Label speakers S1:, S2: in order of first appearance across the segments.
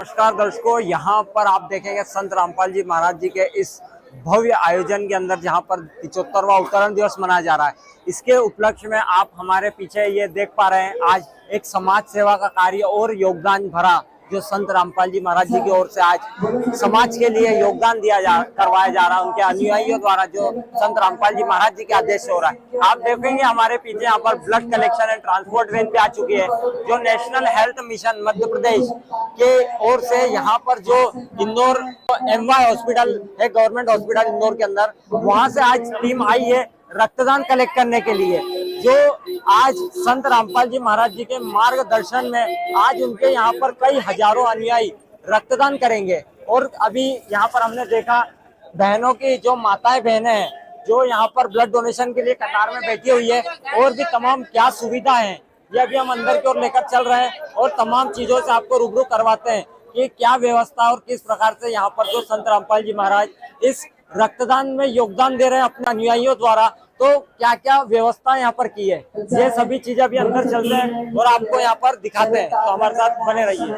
S1: नमस्कार दर्शकों, यहाँ पर आप देखेंगे संत रामपाल जी महाराज जी के इस भव्य आयोजन के अंदर जहाँ पर 75वां अवतरण दिवस मनाया जा रहा है। इसके उपलक्ष्य में आप हमारे पीछे ये देख पा रहे हैं, आज एक समाज सेवा का कार्य और योगदान भरा जो संत रामपाल जी महाराज जी की ओर से आज समाज के लिए योगदान करवाया जा रहा है। उनके अनुयायियों द्वारा जो संत रामपाल जी महाराज जी के आदेश से हो रहा है। आप देखेंगे हमारे पीछे यहाँ पर blood collection and transport van भी आ चुकी है, जो national health mission Madhya Pradesh के ओर से यहाँ पर जो इंदौर MY हॉस्पिटल है, गवर्नमेंट हॉस्पिटल इंदौर के अंदर, वहां से आज टीम आई है रक्तदान कलेक्ट करने के लिए। जो आज संत रामपाल जी महाराज जी के मार्गदर्शन में आज उनके यहाँ पर कई हजारों अनुयायी रक्तदान करेंगे। और अभी यहाँ पर हमने देखा बहनों की जो माताएं बहनें हैं जो यहाँ पर ब्लड डोनेशन के लिए कतार में बैठी हुई है, और भी तमाम क्या सुविधा है ये अभी हम अंदर की ओर लेकर चल रहे हैं और तमाम चीजों से आपको रूबरू करवाते हैं कि क्या व्यवस्था और किस प्रकार से यहाँ पर जो संत रामपाल जी महाराज इस रक्तदान में योगदान दे रहे हैं अपने अनुयायियों द्वारा, तो क्या क्या व्यवस्था यहाँ पर की है, ये सभी चीजें अभी अंदर चलते हैं और आपको यहाँ पर दिखाते हैं। तो हमारे साथ बने रहिए।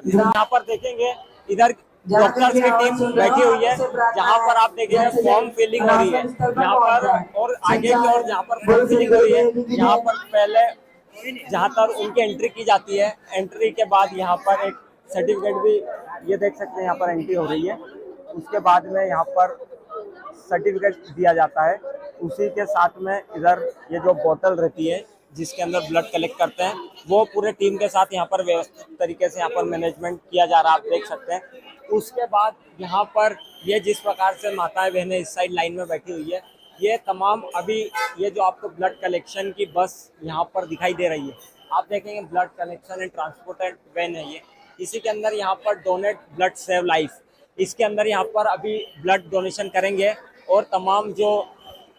S1: यहाँ पर देखेंगे इधर डॉक्टर्स की टीम बैठी हुई है, जहाँ पर आप देखेंगे फॉर्म फिलिंग हो रही है यहाँ पर, और आगे की ओर जहाँ पर फॉर्म फिलिंग हो रही है, यहाँ पर पहले जहाँ तक उनकी एंट्री की जाती है, एंट्री के बाद यहाँ पर एक सर्टिफिकेट भी ये देख सकते हैं यहाँ पर एंट्री हो रही है। उसके बाद में यहाँ पर सर्टिफिकेट दिया जाता है। उसी के साथ में इधर ये जो बोतल रहती है जिसके अंदर ब्लड कलेक्ट करते हैं, वो पूरे टीम के साथ यहाँ पर व्यवस्थित तरीके से यहाँ पर मैनेजमेंट किया जा रहा है, आप देख सकते हैं। उसके बाद यहाँ पर ये जिस प्रकार से माताएं बहनें इस साइड लाइन में बैठी हुई है, ये तमाम अभी ये जो आपको ब्लड कलेक्शन की बस यहाँ पर दिखाई दे रही है, आप देखेंगे blood collection and transported van है ये। इसी के अंदर यहाँ पर डोनेट ब्लड सेव लाइफ, इसके अंदर यहाँ पर अभी ब्लड डोनेशन करेंगे। और तमाम जो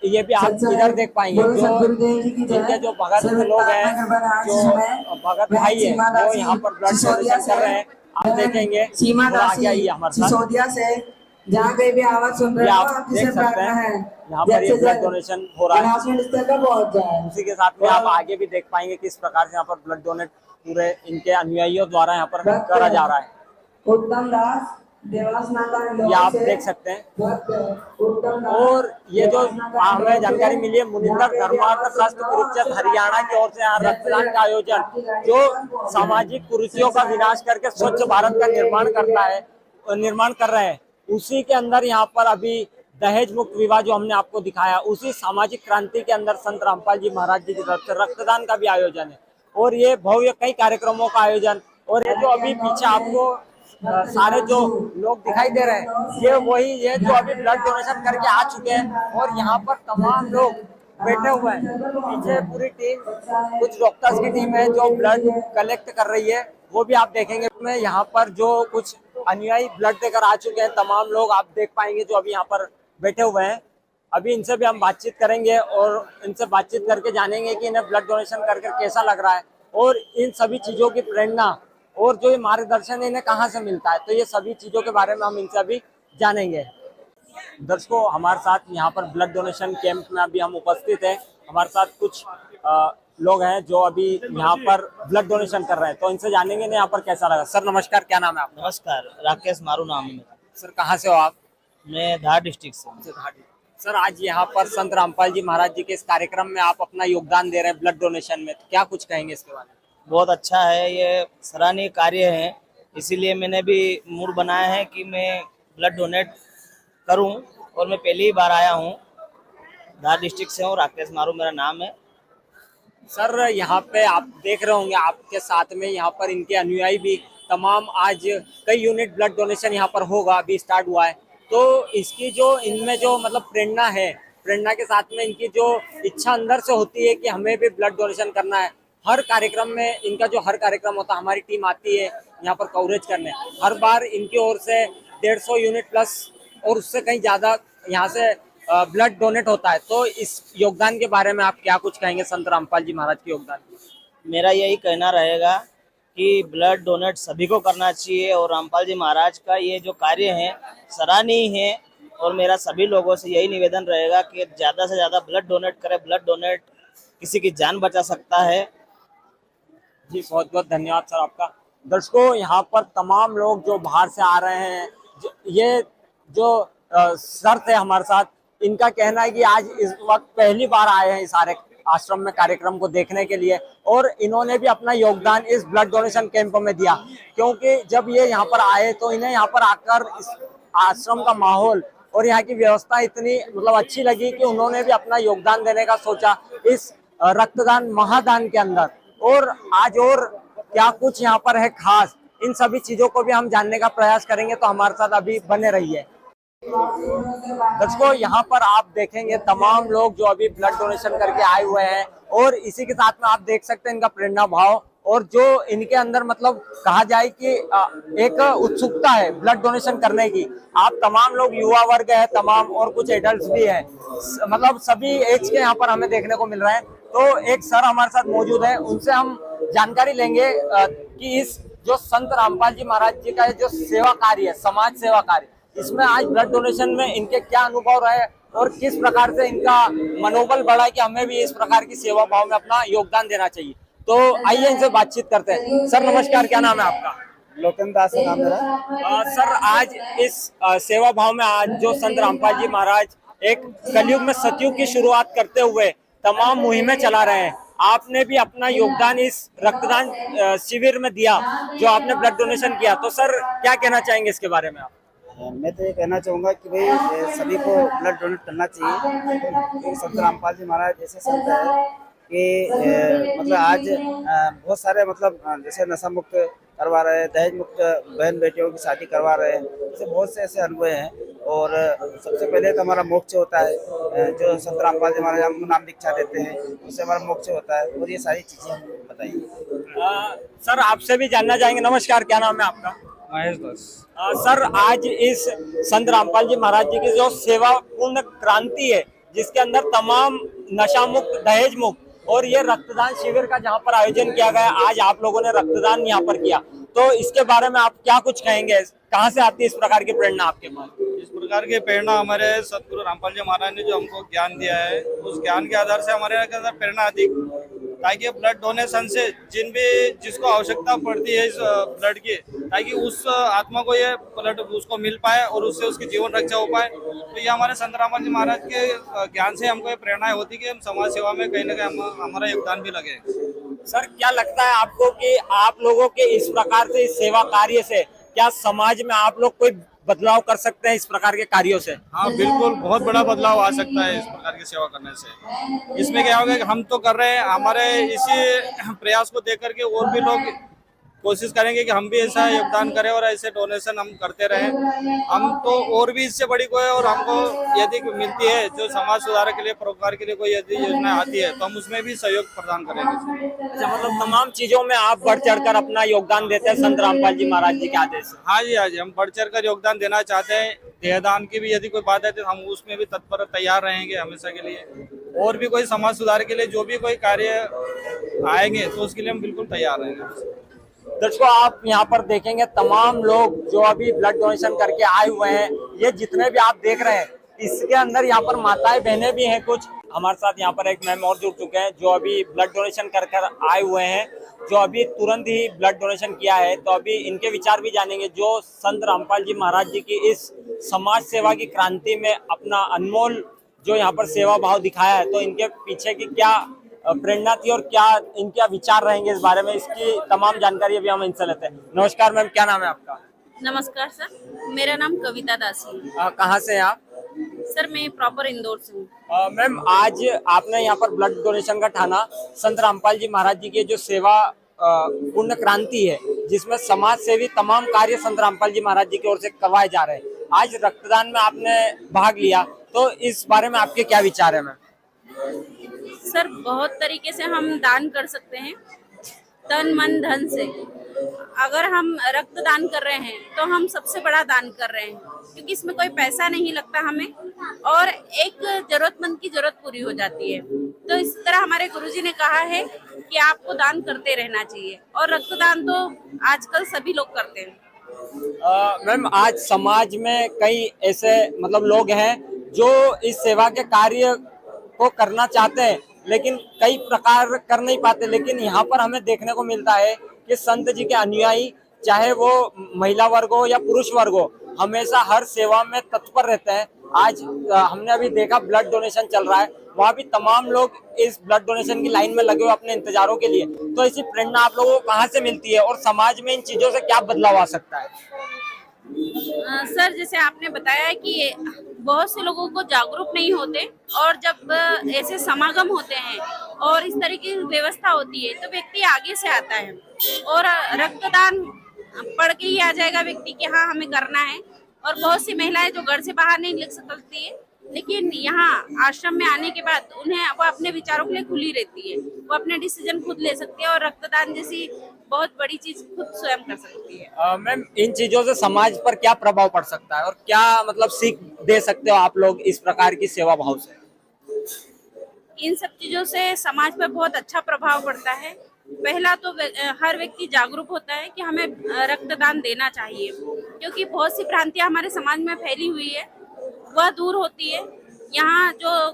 S1: ये भी आप इधर देख पाएंगे जो जिनके जो भगत लोग हैं, जो भगत भाई है, वो यहाँ पर ब्लड डोनेशन कर रहे हैं। आप देखेंगे आगे आइए हमारे साथ,
S2: जहाँ कहीं भी आवाज सुन रहे हो
S1: आप देख सकते हैं यहाँ पर ये ब्लड डोनेशन हो रहा है। उसी के साथ में आप आगे भी देख पाएंगे किस प्रकार से यहाँ पर ब्लड डोनेट पूरे इनके अनुयायियों द्वारा यहाँ पर करा जा रहा है।
S2: उत्तम दास
S1: ये आप देख सकते हैं। और ये जो हमें जानकारी मिली है, मुनिंदर धर्मार्थ ट्रस्ट कुरुक्षेत्र हरियाणा की ओर से यहाँ रक्तदान का आयोजन जो सामाजिक कुरीतियों का विनाश करके स्वच्छ भारत का निर्माण कर रहे हैं, उसी के अंदर यहाँ पर अभी दहेज मुक्त विवाह जो हमने आपको दिखाया, उसी सामाजिक क्रांति के अंदर संत रामपाल जी महाराज जी की तरफ से रक्तदान का भी आयोजन है। और ये भव्य कई कार्यक्रमों का आयोजन, और ये जो अभी पीछे आपको सारे जो लोग दिखाई दे रहे हैं, ये वही है जो अभी ब्लड डोनेशन करके आ चुके हैं। और यहाँ पर तमाम लोग बैठे हुए हैं, पीछे पूरी टीम, कुछ डॉक्टर्स की टीम है जो ब्लड कलेक्ट कर रही है, वो भी आप देखेंगे। में यहाँ पर जो कुछ अनुयायी ब्लड देकर आ चुके हैं, तमाम लोग आप देख पाएंगे जो अभी यहाँ पर बैठे हुए हैं। अभी इनसे भी हम बातचीत करेंगे और इनसे बातचीत करके जानेंगे कि इन्हें ब्लड डोनेशन करके कैसा लग रहा है, और इन सभी चीज़ों की प्रेरणा और जो ये मार्गदर्शन इन्हें कहाँ से मिलता है, तो ये सभी चीज़ों के बारे में हम इनसे अभी जानेंगे। दर्शकों, हमारे साथ यहाँ पर ब्लड डोनेशन कैंप में अभी हम उपस्थित हैं। हमारे साथ कुछ लोग हैं जो अभी यहाँ पर ब्लड डोनेशन कर रहे हैं, तो इनसे जानेंगे यहाँ पर कैसा लगा। सर नमस्कार, क्या नाम है आपका?
S3: नमस्कार, राकेश मारू नाम है।
S1: सर कहाँ से हो आप?
S3: मैं धार डिस्ट्रिक्ट से।
S1: सर आज यहाँ पर संत रामपाल जी महाराज जी के इस कार्यक्रम में आप अपना योगदान दे रहे हैं ब्लड डोनेशन में, तो क्या कुछ कहेंगे इसके बारे में?
S3: बहुत अच्छा है, ये सराहनीय कार्य है, इसीलिए मैंने भी मूड बनाया है कि मैं ब्लड डोनेट करूं, और मैं पहली बार आया हूं। धार डिस्ट्रिक्ट से हूं, राकेश मारू मेरा नाम है।
S1: सर यहाँ पे आप देख रहे होंगे आपके साथ में यहाँ पर इनके अनुयायी भी तमाम, आज कई यूनिट ब्लड डोनेशन यहाँ पर होगा, अभी स्टार्ट हुआ है। तो इसकी जो इनमें जो मतलब प्रेरणा है, प्रेरणा के साथ में इनकी जो इच्छा अंदर से होती है कि हमें भी ब्लड डोनेशन करना है। हर कार्यक्रम में इनका जो हर कार्यक्रम होता है, हमारी टीम आती है यहाँ पर कवरेज करने, हर बार इनकी ओर से 150 यूनिट प्लस और उससे कहीं ज़्यादा यहाँ से ब्लड डोनेट होता है। तो इस योगदान के बारे में आप क्या कुछ कहेंगे संत रामपाल जी महाराज के योगदान?
S3: मेरा यही कहना रहेगा कि ब्लड डोनेट सभी को करना चाहिए, और रामपाल जी महाराज का ये जो कार्य है सराहनीय है। और मेरा सभी लोगों से यही निवेदन रहेगा कि ज़्यादा से ज़्यादा ब्लड डोनेट करें। ब्लड डोनेट किसी की जान बचा सकता है।
S1: जी बहुत बहुत धन्यवाद सर आपका। दर्शकों, यहाँ पर तमाम लोग जो बाहर से आ रहे हैं, ये जो सर थे हमारे साथ, इनका कहना है कि आज इस वक्त पहली बार आए हैं इस सारे आश्रम में कार्यक्रम को देखने के लिए, और इन्होंने भी अपना योगदान इस ब्लड डोनेशन कैंप में दिया, क्योंकि जब ये यहाँ पर आए तो इन्हें यहाँ पर आकर इस आश्रम का माहौल और यहाँ की व्यवस्था इतनी मतलब अच्छी लगी कि उन्होंने भी अपना योगदान देने का सोचा इस रक्तदान महादान के अंदर। और आज और क्या कुछ यहाँ पर है खास, इन सभी चीजों को भी हम जानने का प्रयास करेंगे, तो हमारे साथ अभी बने रहिए। दर्शकों, यहाँ पर आप देखेंगे तमाम लोग जो अभी ब्लड डोनेशन करके आए हुए हैं, और इसी के साथ में आप देख सकते हैं इनका प्रेरणा भाव, और जो इनके अंदर मतलब कहा जाए कि एक उत्सुकता है ब्लड डोनेशन करने की। आप तमाम लोग युवा वर्ग है तमाम, और कुछ एडल्ट भी है, मतलब सभी एज के यहाँ पर हमें देखने को मिल रहे हैं। तो एक सर हमारे साथ मौजूद है, उनसे हम जानकारी लेंगे कि इस जो संत रामपाल जी महाराज जी का जो सेवा कार्य है, समाज सेवा कार्य, इसमें आज ब्लड डोनेशन में इनके क्या अनुभव रहे और किस प्रकार से इनका मनोबल बढ़ा कि हमें भी इस प्रकार की सेवा भाव में अपना योगदान देना चाहिए। तो आइए इनसे बातचीत करते हैं। सर नमस्कार, क्या नाम है आपका?
S4: लोकन दास है नाम मेरा।
S1: सर, आज इस सेवा भाव में आज जो संत रामपाल जी महाराज एक कलयुग में सतयुग की शुरुआत करते हुए तमाम मुहिमें चला रहे हैं, आपने भी अपना योगदान इस रक्तदान शिविर में दिया, जो आपने ब्लड डोनेशन किया, तो सर क्या कहना चाहेंगे इसके बारे में आप?
S4: मैं तो ये कहना चाहूँगा कि भाई सभी को ब्लड डोनेट करना चाहिए, क्योंकि संत रामपाल जी महाराज ऐसे संत है कि मतलब आज बहुत सारे मतलब जैसे नशा मुक्त करवा रहे हैं, दहेज मुक्त बहन बेटियों की शादी करवा रहे हैं, ऐसे बहुत से ऐसे अनुभव हैं। और सबसे पहले तो हमारा मोक्ष होता है, जो संत रामपाल जी महाराज हमको नाम दीक्षा देते हैं, उससे हमारा मोक्ष होता है, और ये सारी चीज़ें हम बताइए।
S1: सर आपसे भी जानना चाहेंगे। नमस्कार, क्या नाम है आपका?
S5: महेश दास।
S1: सर, आज इस संत रामपाल जी महाराज जी की जो सेवा पूर्ण क्रांति है, जिसके अंदर तमाम नशा मुक्त, दहेज मुक्त और ये रक्तदान शिविर का जहाँ पर आयोजन किया गया, आज आप लोगों ने रक्तदान यहाँ पर किया, तो इसके बारे में आप क्या कुछ कहेंगे? कहाँ से आती है इस प्रकार की प्रेरणा आपके पास?
S5: इस प्रकार की प्रेरणा हमारे सतगुरु रामपाल जी महाराज ने जो हमको ज्ञान दिया है, उस ज्ञान के आधार से हमारे अंदर प्रेरणा आती, ताकि ब्लड डोनेशन से जिसको आवश्यकता पड़ती है इस ब्लड की, ताकि उस आत्मा को ये ब्लड उसको मिल पाए और उससे उसकी जीवन रक्षा हो पाए। तो ये हमारे संत रामपाल जी महाराज के ज्ञान से हमको ये प्रेरणा होती कि हम समाज सेवा में कहीं ना कहीं हमारा योगदान भी लगे।
S1: सर, क्या लगता है आपको कि आप लोगों के इस प्रकार से इस सेवा कार्य से क्या समाज में आप लोग कोई बदलाव कर सकते हैं इस प्रकार के कार्यों से?
S5: हाँ बिल्कुल, बहुत बड़ा बदलाव आ सकता है इस प्रकार की सेवा करने से। इसमें क्या होगा कि हम तो कर रहे हैं, हमारे इसी प्रयास को देख करके और भी लोग कोशिश करेंगे कि हम भी ऐसा योगदान करें और ऐसे डोनेशन हम करते रहें। हम तो और भी इससे बड़ी कोई और हमको यदि मिलती है जो समाज सुधार के लिए, परोपकार के लिए कोई यदि योजना आती है, तो हम उसमें भी सहयोग प्रदान करेंगे।
S1: अच्छा, मतलब तमाम चीजों में आप बढ़ चढ़कर अपना योगदान देते हैं संत रामपाल जी महाराज जी के आदेश से?
S5: हाँ जी, हाँ जी, हम बढ़ चढ़ कर योगदान देना चाहते हैं। देहदान की भी यदि कोई बात है तो हम उसमें भी तत्पर तैयार रहेंगे हमेशा के लिए। और भी कोई समाज सुधार के लिए जो भी कोई कार्य आएंगे तो उसके लिए हम बिल्कुल तैयार रहेंगे।
S1: दर्शकों, आप यहाँ पर देखेंगे तमाम लोग जो अभी ब्लड डोनेशन करके आए हुए हैं, ये जितने भी आप देख रहे हैं, इसके अंदर यहाँ पर माताएं बहनें भी हैं कुछ हमारे साथ। यहाँ पर एक मैम और जुड़ चुके हैं जो अभी ब्लड डोनेशन कर आए हुए हैं, जो अभी तुरंत ही ब्लड डोनेशन किया है। तो अभी इनके विचार भी जानेंगे, जो संत रामपाल जी महाराज जी की इस समाज सेवा की क्रांति में अपना अनमोल जो यहाँ पर सेवा भाव दिखाया है, तो इनके पीछे की क्या प्रेरणा थी और क्या इनके विचार रहेंगे इस बारे में, इसकी तमाम जानकारी अभी हम इनसे लेते हैं। नमस्कार मैम, क्या नाम है आपका?
S6: नमस्कार सर, मेरा नाम कविता दासी है।
S1: कहाँ से हैं आप?
S6: सर मैं प्रॉपर इंदौर से हूँ।
S1: मैम, आज आपने यहाँ पर ब्लड डोनेशन का ठाना संत रामपाल जी महाराज जी की जो सेवा पूर्ण क्रांति है, जिसमें समाज सेवी तमाम कार्य संत रामपाल जी महाराज जी की ओर से करवाए जा रहे हैं, आज रक्तदान में आपने भाग लिया, तो इस बारे में आपके क्या विचार है मैम?
S6: सर बहुत तरीके से हम दान कर सकते हैं, तन मन धन से। अगर हम रक्तदान कर रहे हैं तो हम सबसे बड़ा दान कर रहे हैं, क्योंकि इसमें कोई पैसा नहीं लगता हमें, और एक जरूरतमंद की जरूरत पूरी हो जाती है। तो इस तरह हमारे गुरुजी ने कहा है कि आपको दान करते रहना चाहिए, और रक्तदान तो आजकल सभी लोग करते हैं।
S1: मैम, आज समाज में कई ऐसे मतलब लोग हैं जो इस सेवा के कार्य को करना चाहते हैं, लेकिन कई प्रकार कर नहीं पाते। लेकिन यहाँ पर हमें देखने को मिलता है कि संत जी के अनुयायी, चाहे वो महिला वर्ग हो या पुरुष वर्ग हो, हमेशा हर सेवा में तत्पर रहते हैं। आज हमने अभी देखा ब्लड डोनेशन चल रहा है, वहाँ भी तमाम लोग इस ब्लड डोनेशन की लाइन में लगे हुए अपने इंतजारों के लिए। तो ऐसी प्रेरणा आप लोगों को कहाँ से मिलती है और समाज में इन चीजों से क्या बदलाव आ सकता है?
S6: सर, जैसे आपने बताया है कि बहुत से लोगों को जागरूक नहीं होते, और जब ऐसे समागम होते हैं और इस तरह की व्यवस्था होती है तो व्यक्ति आगे से आता है और रक्तदान पढ़ के ही आ जाएगा व्यक्ति कि हाँ हमें करना है। और बहुत सी महिलाएं जो घर से बाहर नहीं निकल सकती है, लेकिन यहाँ आश्रम में आने के बाद उन्हें वो अपने विचारों के लिए खुली रहती है, वो अपने डिसीजन खुद ले सकती है और रक्तदान जैसी बहुत बड़ी चीज खुद स्वयं कर सकती है।
S1: मैम, इन चीजों से समाज पर क्या प्रभाव पड़ सकता है और क्या मतलब सीख दे सकते हो आप लोग इस प्रकार की सेवा भाव से?
S6: इन सब चीजों से समाज पर बहुत अच्छा प्रभाव पड़ता है। पहला तो हर व्यक्ति जागरूक होता है कि हमें रक्तदान देना चाहिए, क्योंकि बहुत सी भ्रांतियां हमारे समाज में फैली हुई है, वह दूर होती है। यहाँ जो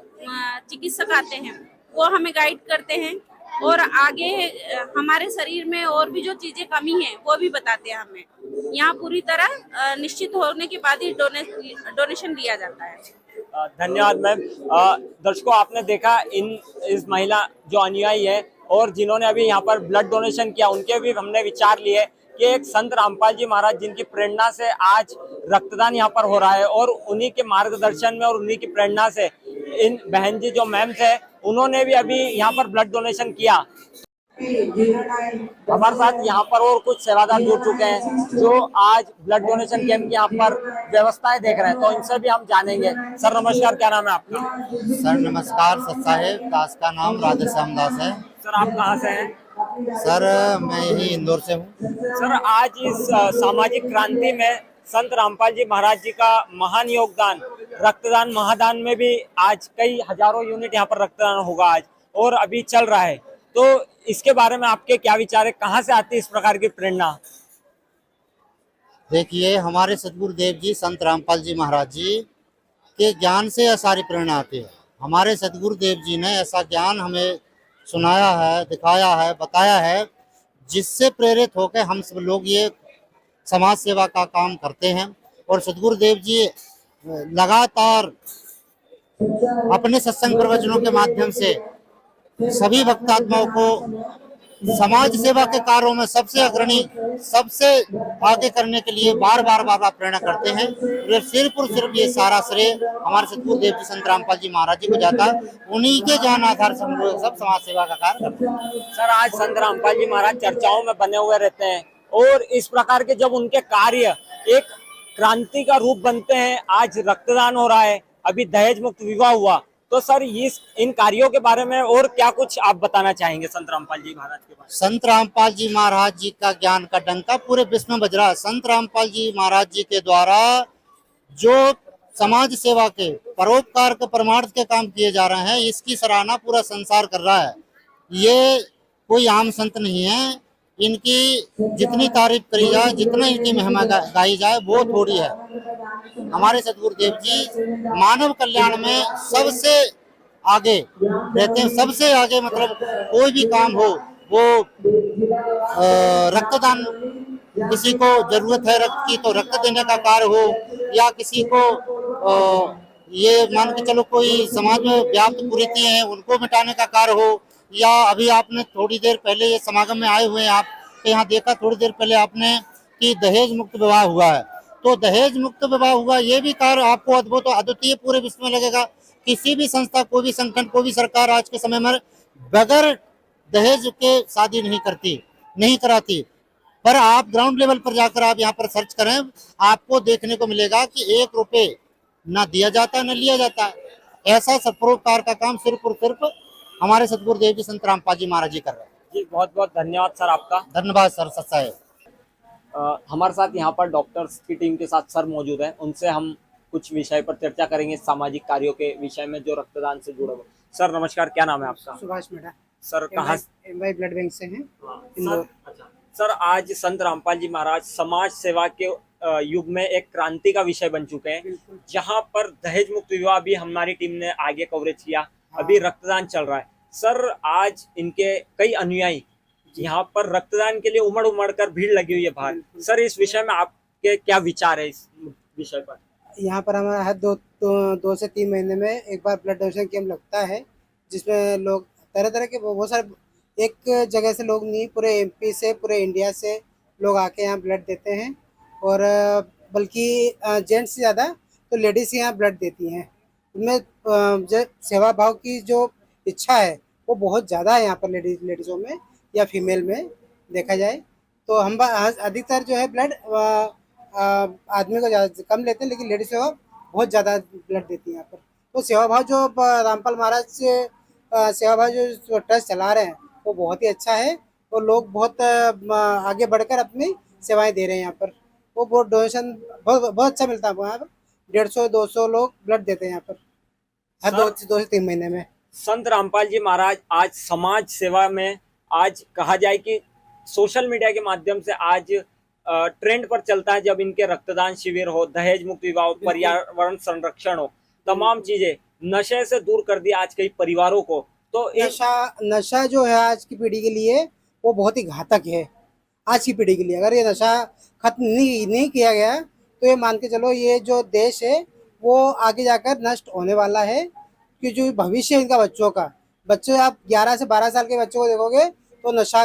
S6: चिकित्सक आते हैं वो हमें गाइड करते हैं और आगे हमारे शरीर में और भी जो चीजें कमी है वो भी बताते हैं हमें। यहाँ पूरी तरह निश्चित होने के बाद ही डोनेशन लिया जाता है।
S1: धन्यवाद मैम। दर्शकों, आपने देखा इस महिला जो अनुयायी है और जिन्होंने अभी यहाँ पर ब्लड डोनेशन किया, उनके भी हमने विचार लिए कि एक संत रामपाल जी महाराज जिनकी प्रेरणा से आज रक्तदान यहाँ पर हो रहा है, और उन्हीं के मार्गदर्शन में और उन्हीं की प्रेरणा से इन बहन जी जो मैम थे, उन्होंने भी अभी यहाँ पर ब्लड डोनेशन किया। हमारे साथ यहाँ पर और कुछ सेवादार जुड़ चुके हैं जो आज ब्लड डोनेशन कैंप की यहाँ पर व्यवस्थाएं देख रहे हैं, तो इनसे भी हम जानेंगे। सर नमस्कार, क्या नाम है आपका?
S7: सर नमस्कार, सत्साहेब दास का नाम राधे श्याम दास है।
S1: सर आप कहाँ से हैं?
S7: सर मैं यही इंदौर से हूँ।
S1: सर, आज इस सामाजिक क्रांति में संत रामपाल जी महाराज जी का महान योगदान, रक्तदान महादान में भी आज कई हजारों यूनिट यहाँ पर रक्तदान होगा आज और अभी चल रहा है, तो इसके बारे में आपके क्या विचार है? कहाँ से आती है इस प्रकार की प्रेरणा?
S7: देखिए, हमारे सतगुरुदेव जी संत रामपाल जी महाराज जी के ज्ञान से यह सारी प्रेरणा आती है। हमारे सतगुरुदेव जी ने ऐसा ज्ञान हमें सुनाया है, दिखाया है, बताया है, जिससे प्रेरित होकर हम सब लोग ये समाज सेवा का काम करते हैं। और सतगुरुदेव जी लगातार अपने सत्संग प्रवचनों के माध्यम से सभी भक्तात्माओं को समाज सेवा के कार्यों में सबसे अग्रणी, सबसे आगे करने के लिए बार बार प्रेरणा करते हैं। सिर्फ ये सारा श्रेय हमारे सतगुरुदेव जी संत रामपाल जी महाराज जी को जाता है। उन्हीं के ज्ञान आधार से हम लोग सब समाज सेवा का कार्य करते हैं।
S1: सर, आज संत रामपाल जी महाराज चर्चाओं में बने हुए रहते हैं और इस प्रकार के जब उनके कार्य एक क्रांति का रूप बनते हैं, आज रक्तदान हो रहा है, अभी दहेज मुक्त विवाह हुआ, तो सर इन कार्यों के बारे में और क्या कुछ आप बताना चाहेंगे संत रामपाल जी महाराज के बारे में?
S7: संत रामपाल जी महाराज जी का ज्ञान का डंका पूरे विश्व में बज रहा है। संत रामपाल जी महाराज जी के द्वारा जो समाज सेवा के परोपकार के परमार्थ के काम किए जा रहे हैं, इसकी सराहना पूरा संसार कर रहा है। ये कोई आम संत नहीं है, इनकी जितनी तारीफ करी जाए, जितना इनकी महिमा गाई जाए वो थोड़ी है। हमारे सतगुरुदेव जी मानव कल्याण में सबसे आगे रहते हैं, सबसे आगे। मतलब कोई भी काम हो, वो रक्तदान, किसी को जरूरत है रक्त की तो रक्त देने का कार्य हो, या किसी को ये मान के चलो कोई समाज में व्याप्त कुरीतियां हैं उनको मिटाने का कार्य हो, या अभी आपने थोड़ी देर पहले ये समागम में आए हुए हैं, आपके यहाँ देखा थोड़ी देर पहले आपने कि दहेज मुक्त विवाह हुआ है, तो दहेज मुक्त विवाह हुआ, ये भी कार्य आपको अद्भुत अद्वितीय पूरे विश्व में लगेगा। किसी भी संस्था, कोई भी संगठन, कोई भी सरकार आज के समय में बगैर दहेज के शादी नहीं कराती। पर आप ग्राउंड लेवल पर जाकर आप यहाँ पर सर्च करें, आपको देखने को मिलेगा कि 1 रुपए ना दिया जाता न लिया जाता। ऐसा सत्परोपकार का काम सिर्फ और सिर्फ हमारे सतगुरुदेव जी संत रामपाल जी महाराज जी कर रहे हैं।
S1: जी, बहुत बहुत धन्यवाद सर आपका।
S7: धन्यवाद सर, सत्साहेब।
S1: हमारे साथ यहाँ पर डॉक्टर्स की टीम के साथ सर मौजूद हैं, उनसे हम कुछ विषय पर चर्चा करेंगे, सामाजिक कार्यों के विषय में जो रक्तदान से जुड़े हुए। सर नमस्कार, क्या नाम है आपका?
S8: सुभाष मेढा।
S1: सर कहाँ?
S8: एमवाई ब्लड बैंक से हैं।
S1: सर, अच्छा सर, आज संत रामपाल जी महाराज समाज सेवा के युग में एक क्रांति का विषय बन चुके हैं, जहाँ पर दहेज मुक्त विवाह भी हमारी टीम ने आगे कवरेज किया, अभी रक्तदान चल रहा है, सर आज इनके कई अनुयायी यहाँ पर रक्तदान के लिए उमड़ उमड़ कर भीड़ लगी हुई है बाहर। सर इस विषय में आपके क्या विचार है इस विषय पर?
S8: यहाँ पर हमारा हर 2 से 3 महीने में एक बार ब्लड डोनेशन कैंप लगता है, जिसमें लोग तरह तरह के बहुत सारे एक जगह से लोग नहीं, पूरे एमपी से पूरे इंडिया से लोग आके यहाँ ब्लड देते हैं। और बल्कि जेंट्स से ज़्यादा तो लेडीज़ यहाँ ब्लड देती हैं। उनमें जो सेवा भाव की जो इच्छा है वो बहुत ज़्यादा है यहाँ पर लेडीज़ों में या फीमेल में देखा जाए तो। हम अधिकतर जो है ब्लड आदमी को ज़्यादा कम लेते हैं, लेकिन लेडीज सेवा बहुत ज़्यादा ब्लड देती है यहाँ पर। तो सेवा भाव जो रामपाल महाराज से सेवा भाव जो ट्रस्ट चला रहे हैं वो बहुत ही अच्छा है और लोग बहुत आगे बढ़कर अपनी सेवाएं दे रहे हैं यहाँ पर। वो बहुत डोनेशन बहुत अच्छा मिलता है वहाँ पर। 150-200 लोग ब्लड देते हैं यहाँ पर हर 2 से 3 महीने में।
S1: संत रामपाल जी महाराज आज समाज सेवा में, आज कहा जाए कि सोशल मीडिया के माध्यम से आज ट्रेंड पर चलता है। जब इनके रक्तदान शिविर हो, दहेज मुक्त विवाह हो, पर्यावरण संरक्षण हो, तमाम चीजें नशे से दूर कर दिया आज कई परिवारों को। तो
S8: नशा जो है आज की पीढ़ी के लिए वो बहुत ही घातक है। आज की पीढ़ी के लिए अगर ये नशा खत्म नहीं किया गया तो ये मान के चलो ये जो देश है वो आगे जाकर नष्ट होने वाला है। कि जो भविष्य है इनका बच्चे आप 11 से 12 साल के बच्चों को देखोगे तो नशा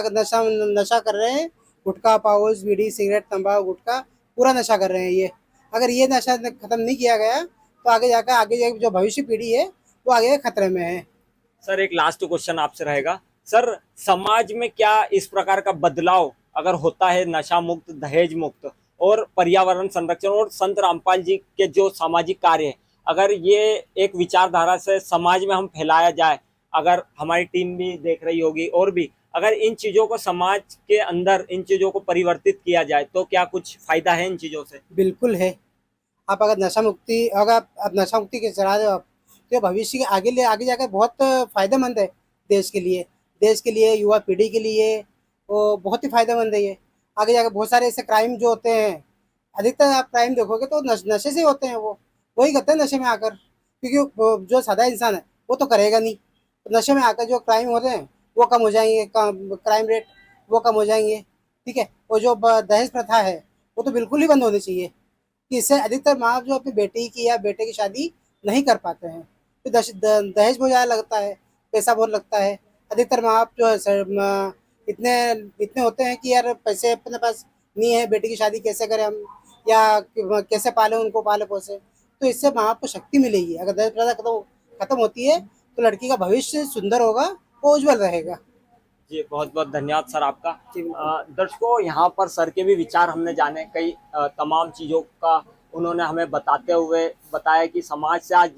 S8: कर रहे हैं। गुटखा, पाउच, बीड़ी, सिगरेट, तंबाकू, गुटखा पूरा नशा कर रहे हैं ये। अगर ये नशा खत्म नहीं किया गया तो आगे जाकर जो भविष्य पीढ़ी है वो आगे खतरे में है।
S1: सर एक लास्ट क्वेश्चन आपसे रहेगा। सर समाज में क्या इस प्रकार का बदलाव अगर होता है, नशा मुक्त, दहेज मुक्त और पर्यावरण संरक्षण और संत रामपाल जी के जो सामाजिक कार्य है, अगर ये एक विचारधारा से समाज में हम फैलाया जाए, अगर हमारी टीम भी देख रही होगी और भी, अगर इन चीजों को समाज के अंदर इन चीजों को परिवर्तित किया जाए तो क्या कुछ फायदा है इन चीजों से?
S8: बिल्कुल है। आप अगर नशा मुक्ति के चला रहे हो आप तो भविष्य के आगे जाकर बहुत फायदेमंद है देश के लिए, युवा पीढ़ी के लिए वो बहुत ही फायदेमंद है। ये आगे जाकर बहुत सारे ऐसे क्राइम जो होते हैं, अधिकतर आप क्राइम देखोगे तो नशे से होते हैं। वो वही करते हैं नशे में आकर, क्योंकि जो सादा इंसान है वो तो करेगा नहीं। तो नशे में आकर जो क्राइम होते हैं वो कम हो जाएंगे, क्राइम रेट वो कम हो जाएंगे। ठीक है। और जो दहेज प्रथा है वो तो बिल्कुल ही बंद होनी चाहिए। कि इससे अधिकतर माँ जो अपनी बेटी की या बेटे की शादी नहीं कर पाते हैं तो दहेज बहुत ज़्यादा लगता है, पैसा बहुत लगता है। अधिकतर माँ बाप जो है इतने होते हैं कि यार पैसे अपने पास नहीं है, बेटी की शादी कैसे करें हम, या कैसे पाले उनको, पाले पोसे। तो इससे माँ बाप को शक्ति मिलेगी। अगर दहेज प्रथा खत्म होती है तो लड़की का भविष्य सुंदर होगा, वो उज्जवल रहेगा।
S1: जी बहुत बहुत धन्यवाद सर आपका। दर्शकों यहाँ पर सर के भी विचार हमने जाने, कई तमाम चीज़ों का उन्होंने हमें बताया कि समाज से आज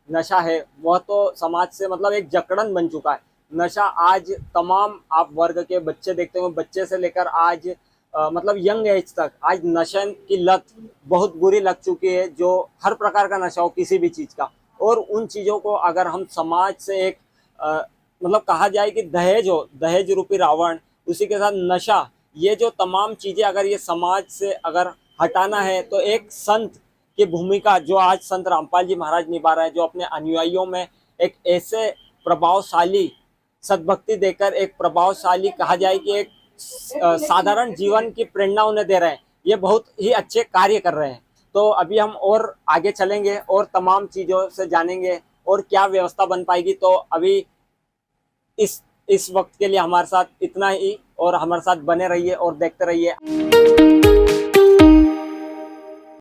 S1: नशा है वह तो समाज से मतलब एक जकड़न बन चुका है। नशा आज तमाम आप वर्ग के बच्चे देखते हो, बच्चे से लेकर आज मतलब यंग एज तक आज नशे की लत बहुत बुरी लग चुकी है, जो हर प्रकार का नशा हो किसी भी चीज़ का। और उन चीज़ों को अगर हम समाज से एक मतलब कहा जाए कि दहेज रूपी रावण, उसी के साथ नशा, ये जो तमाम चीज़ें अगर ये समाज से अगर हटाना है तो एक संत की भूमिका जो आज संत रामपाल जी महाराज निभा रहे हैं, जो अपने अनुयायियों में एक ऐसे प्रभावशाली सद्भक्ति देकर एक प्रभावशाली कहा जाए कि एक साधारण जीवन की प्रेरणा उन्हें दे रहे हैं, ये बहुत ही अच्छे कार्य कर रहे हैं। तो अभी हम और आगे चलेंगे और तमाम चीज़ों से जानेंगे और क्या व्यवस्था बन पाएगी। तो अभी इस वक्त के लिए हमारे साथ इतना ही, और हमारे साथ बने रहिए और देखते रहिए।